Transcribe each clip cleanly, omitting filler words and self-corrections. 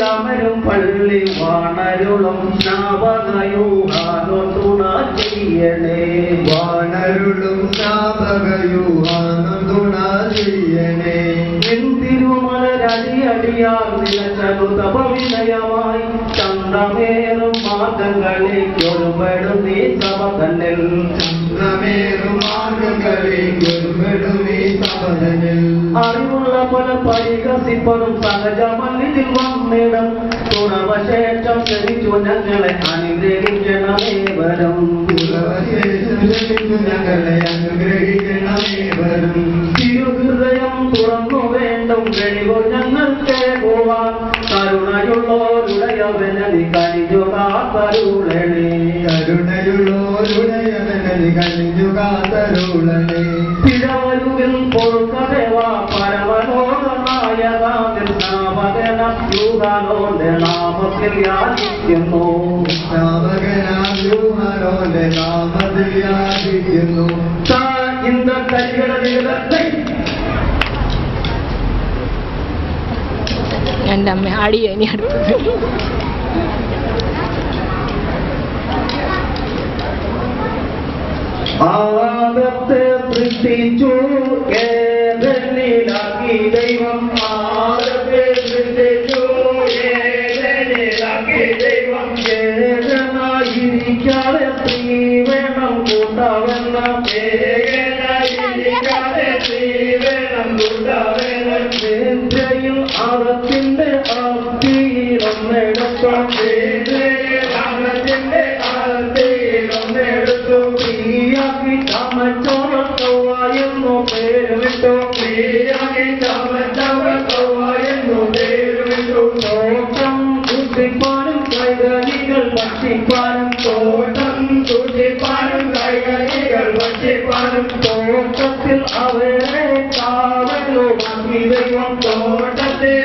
അമരും പള്ളി വാണരുളും സ്നാപകയൂഹാനോ തുണ ചെയ്യണേ വാണരുളും സ്നാപകയൂഹാനോ തുണ ചെയ്യണേ നിൻ തിരുമലരടിയടിയാൽ നിലച്ചതു തപവിനയമായി ചന്ദ്രമേറും മാർഗങ്ങളിലൊരുപെടും നീ സഭ തന്നിൽ ചന്ദ്രമേറും മാർഗങ്ങളിലൊരുപെടും നീ സഭ തന്നിൽ അറിവുള്ള പല പരിഹസിപ്പതും സഹജമല്ലിതിൽ വന്നിടം തുറവശേഷം ക്ഷണിച്ചു ഞങ്ങളെ അനുഗ്രഹിക്കണമേവരും ഞങ്ങളെ അനുഗ്രഹിക്കണമേവരും തിരുഹൃദയം തുറന്നു വേണ്ടും വെളിവോ ഞങ്ങൾക്ക് പോവാൻ കരുണയുള്ളോരുടയവനതി കനിജുകാത്തരുളണേ കരുണയുള്ളോരുടയവനതി കനിജുകാത്തരുളണേ പിഴവരുവിൽ പൊറുക്കദേവാ പരമനോദനായകാതിൽ നാമകനം യൂഹാനോന്റെ നാമത്തിൽ യാചിക്കുന്നു യൂഹാനോന്റെ നാമത്തിൽ യാചിക്കുന്നു இந்த கைகள நிலத்தை എൻ്റെ അമ്മ ആടിയോ ഇനി അടുത്തത് ആദത്തെ സൃഷ്ടിച്ചു ഏതനിലാക്കി ദൈവം ആദത്തെ സൃഷ്ടിച്ചു ഏതനിലാക്കി ദൈവം ഏകനായിരിക്കാതെ സ്ത്രീ വേണം കൂട്ടാവെന്ന ഏകനായിരിക്കാതെ സ്ത്രീ വേണം കൂട്ടാവെന്ന വേദയിൽ അറത്തിന്റെ ആർത്തിയിലൊന്നെടുത്തോ അറത്തിന്റെ ആർത്തിയിലൊന്നെടുത്തു പ്രിയാക്കി ചമച്ചോളത്തോവായെന്നു പേര് വിട്ടു പ്രിയാക്കി ചമച്ചോളത്തോവായെന്നു പേര് വിട്ടു തോട്ടം സൂക്ഷിപ്പാനും കൈകളികൾ ഭക്ഷിപ്പാനും തോട്ടം സൂക്ഷിപ്പാനും കൈകളികൾ ഭക്ഷിപ്പാനും തോട്ടത്തിൽ അവരെ കാവലുമാക്കി ദൈവം തോട്ടത്തിൽ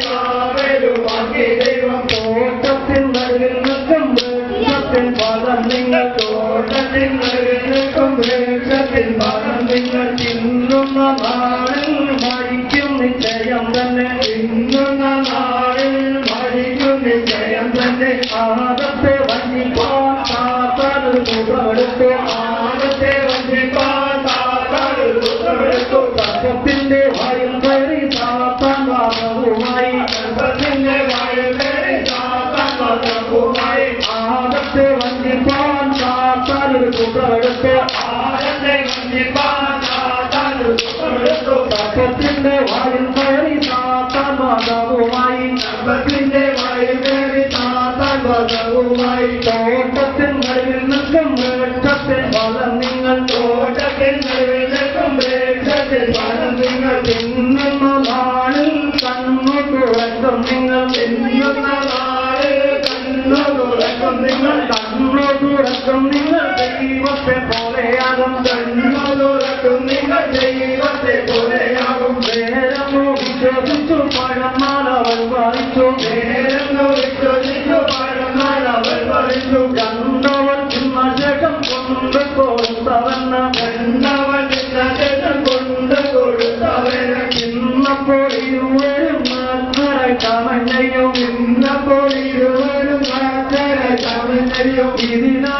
കാവലുമാക്കി ദൈവം തോട്ടത്തിൽ നടുവിൽ നിൽക്കും വൃക്ഷത്തിൽ പദം നിങ്ങൾ തോട്ടത്തിൽ നടുവിൽ നിൽക്കും വൃക്ഷത്തിൽ പദം നിങ്ങൾ തിന്നുന്ന നാളിൽ മരിക്കും നിശ്ചയം തന്നെ തിന്നുന്ന നാളിൽ മരിക്കും നിശ്ചയം തന്നെ ആദത്തെ വഞ്ചിപ്പാൻ സാത്താനൊരു കൂട്ടമെടുത്തു ആദത്തെ വഞ്ചിപ്പാൻ സാത്താനൊരു കൂട്ടമെടുത്തു സർപ്പത്തിന്റെ വായിൽ കയറി സാത്താൻ വാദവുമായി സർപ്പത്തിന്റെ വായിൽ കയറി സാത്താൻ വാദവുമായി ആദത്തെ വഞ്ചിപ്പാൻ സാത്താനൊരു കൂട്ടമെടുത്തു ആദത്തെ വഞ്ചിപ്പാൻ സാത്താനൊരു കൂട്ടമെടുത്തു സർപ്പത്തിന്റെ വായിൽ കയറി സാത്താൻ വാദവുമായി സർപ്പത്തിന്റെ വായിൽ കയറി സാത്താൻ വാദവുമായി തോട്ടത്തിൽ നടുവിൽ നിൽക്കും വൃക്ഷത്തിൽ ഫലം നിങ്ങൾ തോട്ടത്തിൽ നടുവിൽ നിൽക്കും വൃക്ഷത്തിൽ ഫലം നിങ്ങൾ തിന്നുന്ന നാളിൽ കണ്ണു തുറക്കും നിങ്ങൾ തിന്നുന്ന നാളിൽ കണ്ണു തുറക്കും നിങ്ങൾ കണ്ണു തുറക്കും നിങ്ങൾ ദൈവത്തെ പോലെയാകും കണ്ണു തുറക്കും നിങ്ങൾ ദൈവത്തെ പോലെയാകും വേരമോ വിശ്വസിച്ചു പഴമാലവൻ വായിച്ചു വേരമോ വിശ്വസിച്ചു പഴമാലവൻ വായിച്ചു കണ്ടവൻ തിന്ന ശേഷം കൊണ്ട് കൊടുത്തവന്ന കണ്ടവൻ തിന്ന ശേഷം കൊണ്ട് കൊടുത്തവന ഇന്നപ്പോൾ ഇരുവരും മാത്രം കമഞ്ഞയും ഇന്നപ്പോൾ ഇരുവരും മാത്രം കമഞ്ഞയും ഇതിനാ